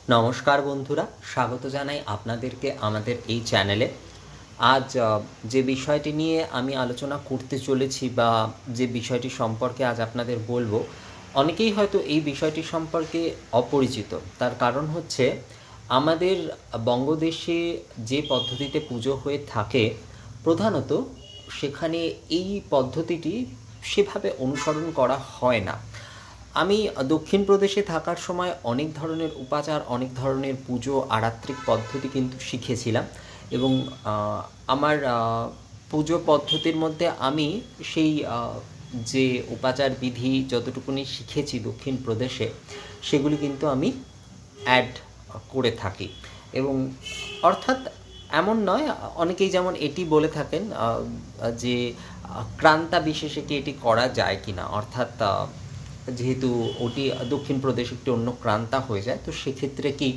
নমস্কার বন্ধুরা, স্বাগত জানাই আপনাদেরকে আমাদের এই চ্যানেলে। আজ যে বিষয়টি নিয়ে আমি আলোচনা করতে চলেছি বা যে বিষয়টি সম্পর্কে আজ আপনাদের বলবো, অনেকেই হয়তো এই বিষয়টি সম্পর্কে অপরিচিত। তার কারণ হচ্ছে আমাদের বঙ্গদেশে যে পদ্ধতিতে পুজো হয়ে থাকে, প্রধানত সেখানে এই পদ্ধতিটি সেভাবে অনুসরণ করা হয় না। আমি দক্ষিণ প্রদেশে থাকার সময় অনেক ধরনের উপাচার, অনেক ধরনের পুজো আরাত্রিক পদ্ধতি কিন্তু শিখেছিলাম এবং আমার পুজো পদ্ধতির মধ্যে আমি সেই যে উপাচার বিধি যতটুকুনি শিখেছি দক্ষিণ প্রদেশে, সেগুলি কিন্তু আমি অ্যাড করে থাকি। এবং অর্থাৎ এমন নয়, অনেকেই যেমন এটি বলে থাকেন যে ক্রান্তা বিশেষে কি এটি করা যায় কি না, অর্থাৎ যেহেতু ওটি দক্ষিণ প্রদেশ একটি অন্য ক্রান্তা হয়ে যায়, তো সেক্ষেত্রে কি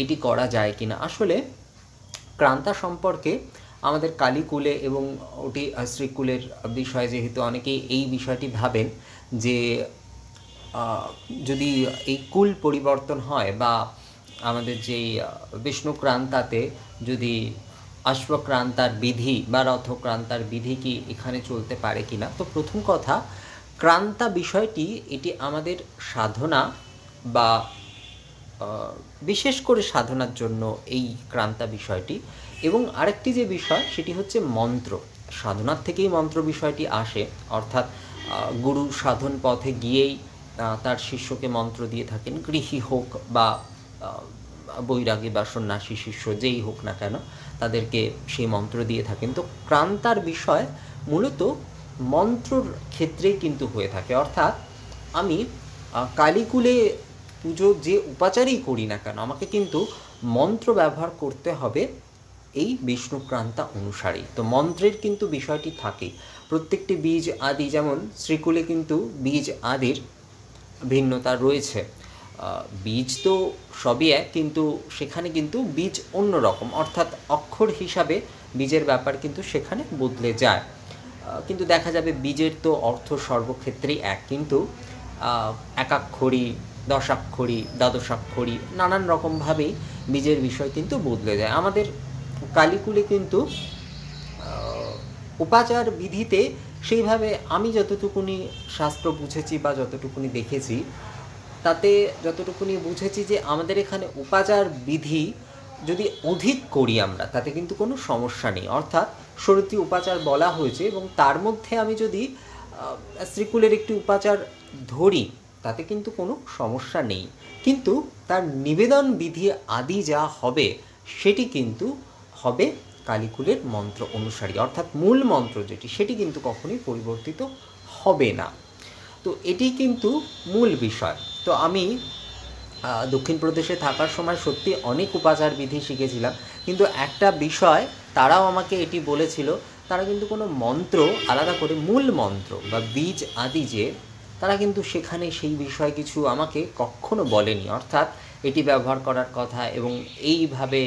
এটি করা যায় কি না। আসলে ক্রান্তা সম্পর্কে আমাদের কালীকুলে এবং ওটি শ্রীকুলের বিষয়, যেহেতু অনেকেই এই বিষয়টি ভাবেন যে যদি এই কুল পরিবর্তন হয় বা আমাদের যেই বিষ্ণুক্রান্তাতে যদি অশ্বক্রান্তার বিধি বা রথক্রান্তার বিধি কি এখানে চলতে পারে কি না। তো প্রথম কথা, ক্রান্তা বিষয়টি এটি আমাদের সাধনা বা বিশেষ করে সাধনার জন্য এই ক্রান্তা বিষয়টি। এবং আরেকটি যে বিষয় সেটি হচ্ছে মন্ত্র। সাধনার থেকেই মন্ত্র বিষয়টি আসে, অর্থাৎ গুরু সাধন পথে গিয়েই তার শিষ্যকে মন্ত্র দিয়ে থাকেন, গৃহী হোক বা বৈরাগী বা সন্ন্যাসী শিষ্য যেই হোক না কেন, তাদেরকে সেই মন্ত্র দিয়ে থাকেন। তো ক্রান্তার বিষয় মূলত মন্ত্রর ক্ষেত্রেই কিন্তু হয়ে থাকে। অর্থাৎ আমি কালীকুলে পুজো যে উপাচারই করি না কেন, আমাকে কিন্তু মন্ত্র ব্যবহার করতে হবে এই বিষ্ণুক্রান্তা অনুসারেই। তো মন্ত্রের কিন্তু বিষয়টি থাকে। প্রত্যেকটি বীজ আদি, যেমন শ্রীকুলে কিন্তু বীজ আদির ভিন্নতা রয়েছে। বীজ তো সবই এক, কিন্তু সেখানে কিন্তু বীজ অন্য রকম, অর্থাৎ অক্ষর হিসাবে বীজের ব্যাপার কিন্তু সেখানে বদলে যায়। কিন্তু দেখা যাবে বীজের তো অর্থ সর্বক্ষেত্রেই এক, কিন্তু একাক্ষরী, দশাক্ষরী, দ্বাদশাক্ষরী নানান রকমভাবেই বীজের বিষয় কিন্তু বদলে যায়। আমাদের কালীকুলে কিন্তু উপাচার বিধিতে সেইভাবে আমি যতটুকুনি শাস্ত্র বুঝেছি বা যতটুকুনি দেখেছি, তাতে যতটুকুনি বুঝেছি যে আমাদের এখানে উপাচার বিধি যদি অধিক করি আমরা, তাতে কিন্তু কোনো সমস্যা নেই। অর্থাৎ ষোড়টি উপাচার বলা হয়েছে এবং তার মধ্যে আমি যদি শ্রীকুলের একটি উপাচার ধরি, তাতে কিন্তু কোনো সমস্যা নেই। কিন্তু তার নিবেদন বিধি আদি যা হবে, সেটি কিন্তু হবে কালীকুলের মন্ত্র অনুসারী, অর্থাৎ মূল মন্ত্র যেটি, সেটি কিন্তু কখনোই পরিবর্তিত হবে না। তো এটি কিন্তু মূল বিষয়। তো আমি দক্ষিণ প্রদেশে থাকার সময় সত্যি অনেক উপাচার বিধি শিখেছিলাম, কিন্তু একটা বিষয় তারাও আমাকে এটি বলেছিল, তারা কিন্তু কোনো মন্ত্র আলাদা করে মূল মন্ত্র বা বীজ আদি যে, তারা কিন্তু সেখানে সেই বিষয় কিছু আমাকে কখনো বলেনি। অর্থাৎ এটি ব্যবহার করার কথা এবং এইভাবে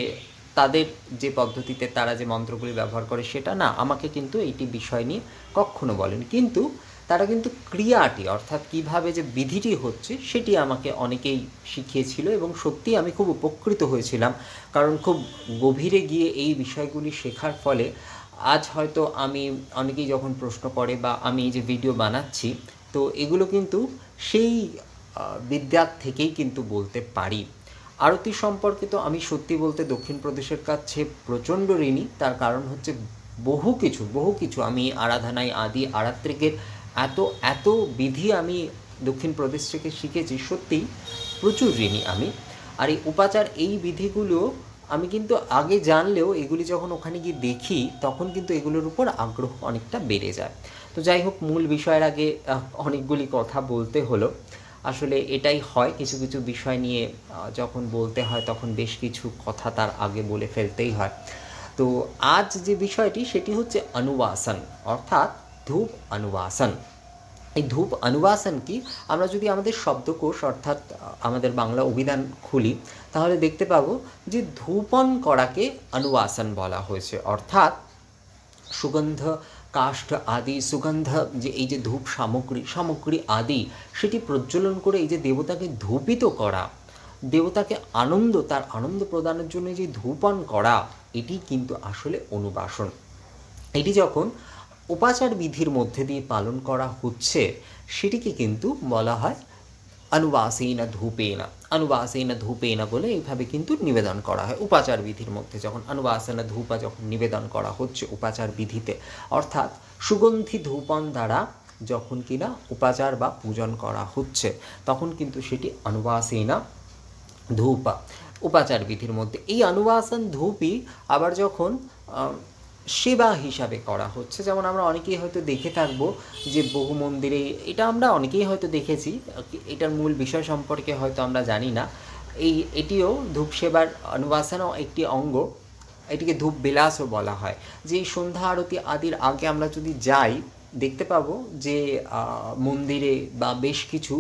তাদের যে পদ্ধতিতে তারা যে মন্ত্রগুলি ব্যবহার করে, সেটা না, আমাকে কিন্তু এইটি বিষয় নিয়ে কখনো বলেন। কিন্তু তারা কিন্তু ক্রিয়াটি, অর্থাৎ কিভাবে যে বিধিটি হচ্ছে, সেটি আমাকে অনেকেই শিখিয়েছিল এবং সত্যিই আমি খুব উপকৃত হয়েছিলাম। কারণ খুব গভীরে গিয়ে এই বিষয়গুলি শেখার ফলে আজ হয়তো আমি, অনেকেই যখন প্রশ্ন করে বা আমি এই যে ভিডিও বানাচ্ছি, তো এগুলো কিন্তু সেই বিদ্যার থেকেই কিন্তু বলতে পারি। আরতি সম্পর্কে তো আমি সত্যি বলতে দক্ষিণ প্রদেশের কাছে প্রচণ্ড ঋণী। তার কারণ হচ্ছে বহু কিছু আমি আরাধনায় আদি আরাত্রিকের এত এত বিধি আমি দক্ষিণ প্রদেশ থেকে শিখেছি, সত্যিই প্রচুর ঋণী আমি। আর এই উপাচার, এই বিধিগুলো আমি কিন্তু আগে জানলেও এগুলি যখন ওখানে গিয়ে দেখি, তখন কিন্তু এগুলোর উপর আগ্রহ অনেকটা বেড়ে যায়। তো যাই হোক, মূল বিষয়ের আগে অনেকগুলি কথা বলতে হলো। আসলে এটাই হয়, কিছু কিছু বিষয় নিয়ে যখন বলতে হয়, তখন বেশ কিছু কথা তার আগে বলে ফেলতেই হয়। তো আজ যে বিষয়টি, সেটি হচ্ছে অনুবাসন, অর্থাৎ ধূপ অনুবাসন। এই ধূপ অনুবাসন কি, আমরা যদি আমাদের শব্দকোষ অর্থাৎ আমাদের বাংলা অভিধান খুলি, তাহলে দেখতে পাবো যে ধূপন করাকে অনুবাসন বলা হয়েছে। অর্থাৎ সুগন্ধ কাষ্ঠ আদি, সুগন্ধ যে এই যে ধূপ সামগ্রী আদি, সেটি প্রজ্বলন করে এই যে দেবতাকে ধূপিত করা, দেবতাকে আনন্দ, তার আনন্দ প্রদানের জন্য যে ধূপন করা, এটি কিন্তু আসলে অনুবাসন। এটি যখন উপাচার বিধির মধ্যে দিয়ে পালন করা হচ্ছে, সেটিকে কিন্তু বলা হয় অনুবাসেন ধূপেন। অনুবাসেন ধূপেন বলে এইভাবে কিন্তু নিবেদন করা হয় উপাচার বিধির মধ্যে। যখন অনুবাসেন ধূপা যখন নিবেদন করা হচ্ছে উপাচার বিধিতে, অর্থাৎ সুগন্ধি ধূপন দ্বারা যখন কিনা উপাচার বা পূজন করা হচ্ছে, তখন কিন্তু সেটি অনুবাসেন ধূপা উপাচার বিধির মধ্যে। এই অনুবাসন ধূপই আবার যখন সেবা হিসাবে করা হচ্ছে, যেমন আমরা অনেকেই হয়তো দেখে থাকবো যে বহু মন্দিরে, এটা আমরা অনেকেই হয়তো দেখেছি, এটার মূল বিষয় সম্পর্কে হয়তো আমরা জানি না, এটিও ধূপ সেবার অনুবাসনও একটি অঙ্গ। এটিকে ধূপ বিলাসও বলা হয়। যে সন্ধ্যা আরতি আদির আগে আমরা যদি যাই, দেখতে পাবো যে মন্দিরে বা বেশ কিছু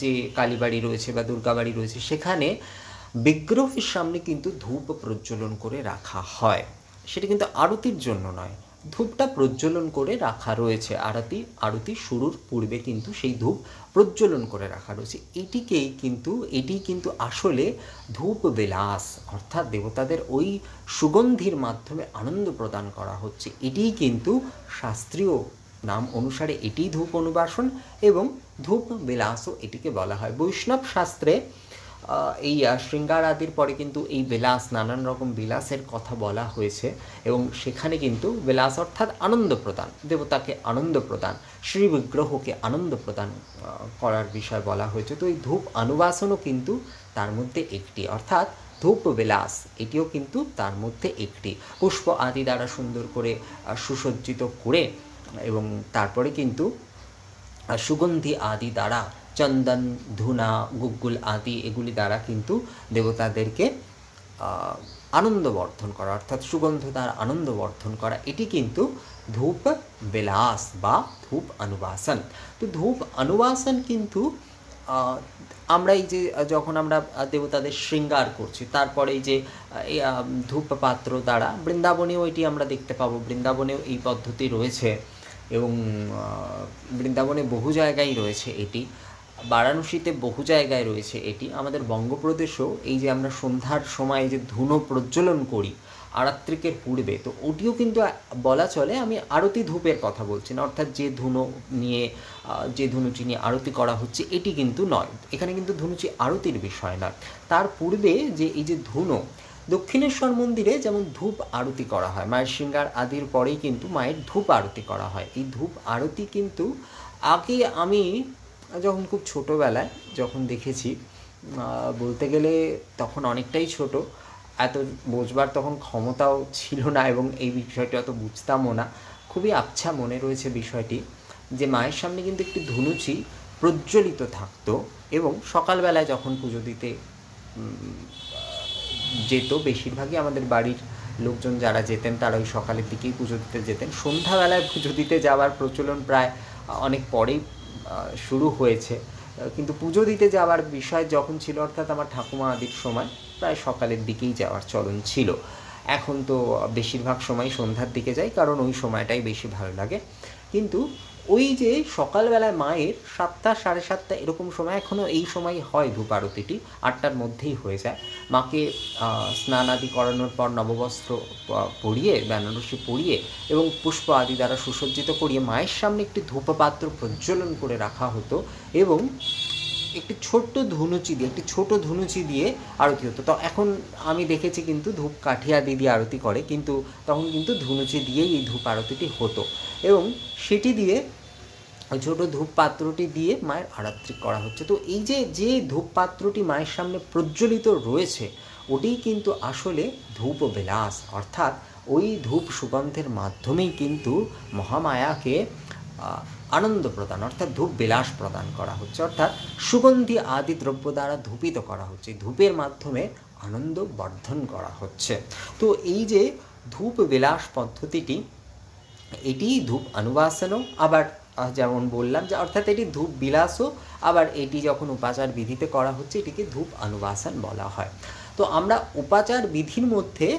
যে কালীবাড়ি রয়েছে বা দুর্গাবাড়ি রয়েছে, সেখানে বিগ্রহের সামনে কিন্তু ধূপ প্রজ্বলন করে রাখা হয়। সেটা কিন্তু আরতির জন্য নয়, ধূপটা প্রজ্বলন করে রাখা রয়েছে। আরতি শুরুর পূর্বে কিন্তু সেই ধূপ প্রজ্বলন করে রাখা রয়েছে। এটি কিন্তু আসলে ধূপ বিলাস, অর্থাৎ দেবতাদের ওই সুগন্ধির মাধ্যমে আনন্দ প্রদান করা হচ্ছে। এটিই কিন্তু শাস্ত্রীয় নাম অনুসারে এটি ধূপ অনুবাসন এবং ধূপ বিলাসও এটিকে বলা হয়। বৈষ্ণব শাস্ত্রে এই শৃঙ্গার আদির পরে কিন্তু এই বিলাস, নানান রকম বিলাসের কথা বলা হয়েছে এবং সেখানে কিন্তু বিলাস অর্থাৎ আনন্দ প্রদান, দেবতাকে আনন্দ প্রদান, শ্রী বিগ্রহকে আনন্দ প্রদান করার বিষয় বলা হয়েছে। তো এই ধূপ অনুবাসনও কিন্তু তার মধ্যে একটি, অর্থাৎ ধূপ বিলাস এটিও কিন্তু তার মধ্যে একটি। পুষ্প আদি দ্বারা সুন্দর করে সুসজ্জিত করে এবং তারপরে কিন্তু সুগন্ধি আদি দ্বারা, চন্দন, ধুনা, গুগ্গুল আদি এগুলি দ্বারা কিন্তু দেবতাদেরকে আনন্দবর্ধন করা, অর্থাৎ সুগন্ধ দ্বারা আনন্দবর্ধন করা, এটি কিন্তু ধূপ বিলাস বা ধূপ অনুবাসন। তো ধূপ অনুবাসন কিন্তু আমরা এই যে যখন আমরা দেবতাদের শৃঙ্গার করছি, তারপরে এই যে ধূপ পাত্র দ্বারা, বৃন্দাবনেও এটি আমরা দেখতে পাবো, বৃন্দাবনেও এই পদ্ধতি রয়েছে এবং বৃন্দাবনে বহু জায়গায় রয়েছে এটি, বারাণসীতে বহু জায়গায় রয়েছে এটি। আমাদের বঙ্গপ্রদেশেও এই যে আমরা সন্ধ্যার সময় যে ধুনো প্রজ্বলন করি আরাত্রিকের পূর্বে, তো ওটিও কিন্তু বলা চলে, আমি আরতি ধূপের কথা বলছি না, অর্থাৎ যে ধুনুচি নিয়ে আরতি করা হচ্ছে এটি কিন্তু নয়, এখানে কিন্তু ধুনুচি আরতির বিষয় নয়। তার পূর্বে যে এই যে ধুনো, দক্ষিণেশ্বর মন্দিরে যেমন ধূপ আরতি করা হয়, মায়ের শৃঙ্গার আদির পরেই কিন্তু মায়ের ধূপ আরতি করা হয়। এই ধূপ আরতি কিন্তু আগে আমি যখন খুব ছোটোবেলায় যখন দেখেছি, বলতে গেলে তখন অনেকটাই ছোট, এত বোঝবার তখন ক্ষমতাও ছিল না এবং এই বিষয়টি অত বুঝতামও না। খুবই আবছা মনে রয়েছে বিষয়টি, যে মায়ের সামনে কিন্তু একটি ধুনুচি প্রজ্বলিত থাকতো এবং সকালবেলায় যখন পুজো দিতে যেত, বেশিরভাগই আমাদের বাড়ির লোকজন যারা যেতেন তারা ওই সকালের দিকেই পুজো দিতে যেতেন। সন্ধ্যাবেলায় পুজো দিতে যাওয়ার প্রচলন প্রায় অনেক পরেই শুরু হয়েছে, কিন্তু পুজো দিতে যাওয়ার বিষয় যখন ছিল, অর্থাৎ আমার ঠাকুমা আদির সময় প্রায় সকালের দিকেই যাওয়ার চলন ছিল। এখন তো বেশিরভাগ সময় সন্ধ্যার দিকে যাই, কারণ ওই সময়টাই বেশি ভালো লাগে। কিন্তু ওই যে সকালবেলায় মায়ের 7টা, 7:30 এরকম সময়, এখনও এই সময় হয় ধূপ আরতিটি, 8টার মধ্যেই হয়ে যায়। মাকে স্নান আদি করানোর পর নববস্ত্র পরিয়ে, বেনারসি পরিয়ে এবং পুষ্প আদি দ্বারা সুসজ্জিত করিয়ে মায়ের সামনে একটি ধূপপাত্র প্রজ্বলন করে রাখা হতো এবং একটি ছোট ধুনুচি দিয়ে আরতি হতো। তো এখন আমি দেখেছি কিন্তু ধূপ কাঠি আদি দিয়ে আরতি করে, কিন্তু তখন কিন্তু ধুনুচি দিয়েই এই ধূপ আরতিটি হতো এবং সেটি দিয়ে, ওই ছোটো ধূপ পাত্রটি দিয়ে মায়ের আরাত্রি করা হচ্ছে। তো এই যে ধূপ পাত্রটি মায়ের সামনে প্রজ্বলিত রয়েছে, ওটি কিন্তু আসলে ধূপ বিলাস, অর্থাৎ ওই ধূপ সুগন্ধের মাধ্যমেই কিন্তু মহামায়াকে আনন্দ প্রদান, অর্থাৎ ধূপ বিলাস প্রদান করা হচ্ছে, অর্থাৎ সুগন্ধি আদি দ্রব্য দ্বারা ধূপিত করা হচ্ছে, ধূপের মাধ্যমে আনন্দ বর্ধন করা হচ্ছে। তো এই যে ধূপ বিলাস পদ্ধতিটি, এটি ধূপ অনুবাসনও, আবার যেমন বললাম যে অর্থাৎ এটি ধূপ বিলাসও, আবার এটি যখন উপাচার বিধিতে করা হচ্ছে এটিকে ধূপ অনুবাসন বলা হয়। তো আমরা উপাচার বিধির মধ্যে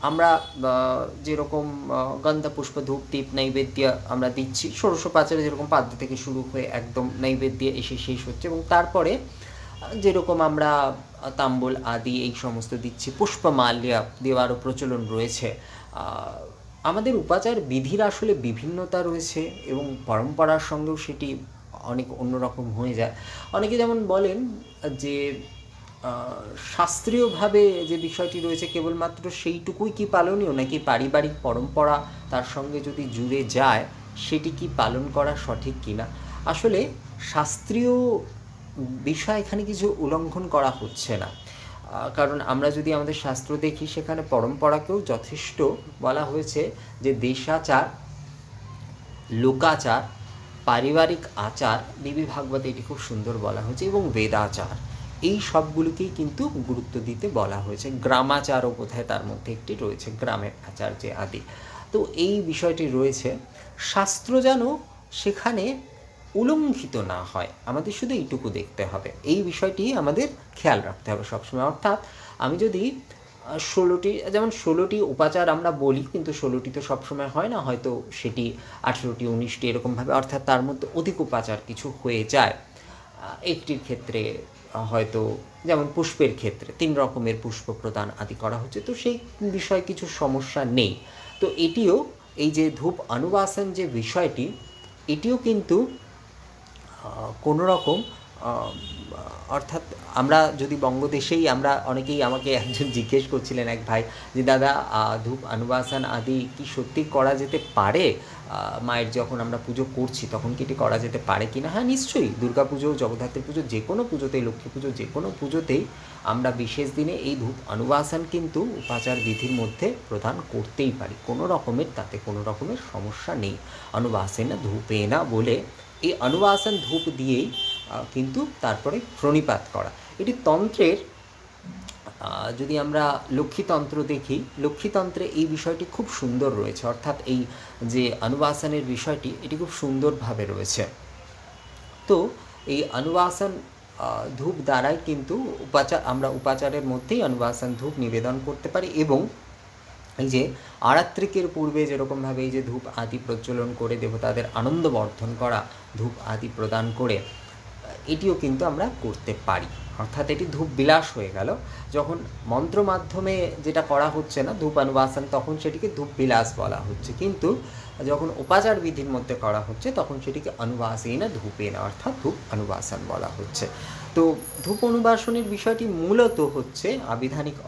আমরা যেরকম গন্ধা পুষ্প ধূপ দীপ নৈবেদ্য আমরা দিচ্ছি, ষোড়শোপাচারে যেরকম পাদ্য থেকে শুরু হয়ে একদম নৈবেদ্য এসে শেষ হচ্ছে, এবং তারপরে যেরকম আমরা তাম্বুল আদি এই সমস্ত দিচ্ছি, পুষ্পমাল্য দেওয়ারও প্রচলন রয়েছে। আমাদের উপাচার বিধির আসলে বিভিন্নতা রয়েছে এবং পরম্পরার সঙ্গেও সেটি অনেক অন্যরকম হয়ে যায়। অনেকে যেমন বলেন যে শাস্ত্রীয়ভাবে যে বিষয়টি রয়েছে কেবলমাত্র সেইটুকুই কি পালনীয়, নাকি পারিবারিক পরম্পরা তার সঙ্গে যদি জুড়ে যায় সেটি কি পালন করা সঠিক কিনা। আসলে শাস্ত্রীয় বিষয় এখানে কিছু উল্লঙ্ঘন করা হচ্ছে না, কারণ আমরা যদি আমাদের শাস্ত্র দেখি সেখানে পরম্পরাকেও যথেষ্ট বলা হয়েছে যে দেশাচার, লোকাচার, পারিবারিক আচার, দেবী ভাগবতে এটি খুব সুন্দর বলা হয়েছে, এবং বেদাচার, এই সবগুলোকেই কিন্তু গুরুত্ব দিতে বলা হয়েছে। গ্রামাচারও বোধহয় তার মধ্যে একটি রয়েছে, গ্রামের আচার যে আদি। তো এই বিষয়টি রয়েছে, শাস্ত্র যেন সেখানে উল্লঙ্ঘিত না হয়, আমাদের শুধু এইটুকু দেখতে হবে, এই বিষয়টি আমাদের খেয়াল রাখতে হবে সবসময়। অর্থাৎ আমি যদি 16টি, যেমন 16টি উপাচার আমরা বলি, কিন্তু 16টি তো সবসময় হয় না, হয়তো সেটি 18টি 19টি এরকমভাবে, অর্থাৎ তার মধ্যে অধিক উপাচার কিছু হয়ে যায়। একটির ক্ষেত্রে হয়তো যেমন পুষ্পের ক্ষেত্রে 3 রকমের পুষ্প প্রদান আদি করা হচ্ছে, তো সেই বিষয়ে কিছু সমস্যা নেই। তো এটিও, এই যে ধূপ অনুবাসন যে বিষয়টি, এটিও কিন্তু কোনো রকম অর্থাৎ আমরা যদি বঙ্গদেশেই, আমরা অনেকেই, আমাকে একজন জিজ্ঞেস করছিলেন এক ভাই যে দাদা ধূপ অনুবাসন আদি কি সত্যি করা যেতে পারে, মায়ের যখন আমরা পুজো করছি তখন কি এটি করা যেতে পারে কি না। হ্যাঁ, নিশ্চয়ই, দুর্গা পুজো, জগদ্ধাত্রী পুজো, যে কোনো পুজোতেই, লক্ষ্মী পুজো, যে কোনো পুজোতেই আমরা বিশেষ দিনে এই ধূপ অনুবাসন কিন্তু উপাচার বিধির মধ্যে প্রদান করতেই পারি, কোনো রকমের, তাতে কোনো রকমের সমস্যা নেই। অনুবাসেন ধূপে না বলে এই অনুবাসন ধূপ দিয়েই কিন্তু তারপরে প্রণিপাত করা। এটি তন্ত্রের, যদি আমরা লক্ষ্মীতন্ত্র দেখি, লক্ষ্মীতন্ত্রে এই বিষয়টি খুব সুন্দর রয়েছে, অর্থাৎ এই যে অনুবাসনের বিষয়টি, এটি খুব সুন্দরভাবে রয়েছে। তো এই অনুবাসন ধূপ দ্বারাই কিন্তু আমরা উপাচারের মধ্যেই অনুবাসন ধূপ নিবেদন করতে পারি। এবং এই যে আরাত্রিকের পূর্বে যেরকমভাবে এই যে ধূপ আদি প্রজ্বলন করে দেবতাদের আনন্দ বর্ধন করা, ধূপ আদি প্রদান করে, এটিও কিন্তু আমরা করতে পারি। অর্থাৎ এটি ধূপ বিলাস হয়ে গেল। যখন মন্ত্র মাধ্যমে যেটা করা হচ্ছে না ধূপ অনুবাসন, তখন সেটিকে ধূপ বিলাস বলা হচ্ছে, কিন্তু যখন উপাচার বিধির মধ্যে করা হচ্ছে তখন সেটিকে অনুবাসেন ধূপেন, অর্থাৎ ধূপ অনুবাসন বলা হচ্ছে। তো ধূপ অনুবাসনের বিষয়টি মূলত হচ্ছে আবিধানিক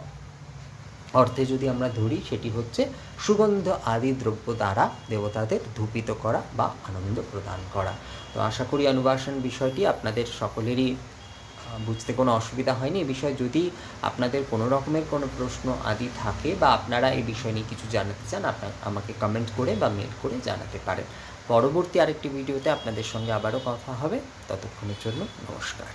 অর্থে যদি আমরা ধরি, সেটি হচ্ছে সুগন্ধ আদি দ্রব্য দ্বারা দেবতাদের ধূপিত করা বা আনন্দ প্রদান করা। তো আশা করি অনুবাসন বিষয়টি আপনাদের সকলেরই বুঝতে কোনো অসুবিধা হয়নি। এই বিষয়ে যদি আপনাদের কোনো রকমের কোনো প্রশ্ন আদি থাকে বা আপনারা এই বিষয় নিয়ে কিছু জানাতে চান, আপনারা আমাকে কমেন্ট করে বা মেল করে জানাতে পারেন। পরবর্তী আরেকটি ভিডিওতে আপনাদের সঙ্গে আবারও কথা হবে, ততক্ষণের জন্য নমস্কার।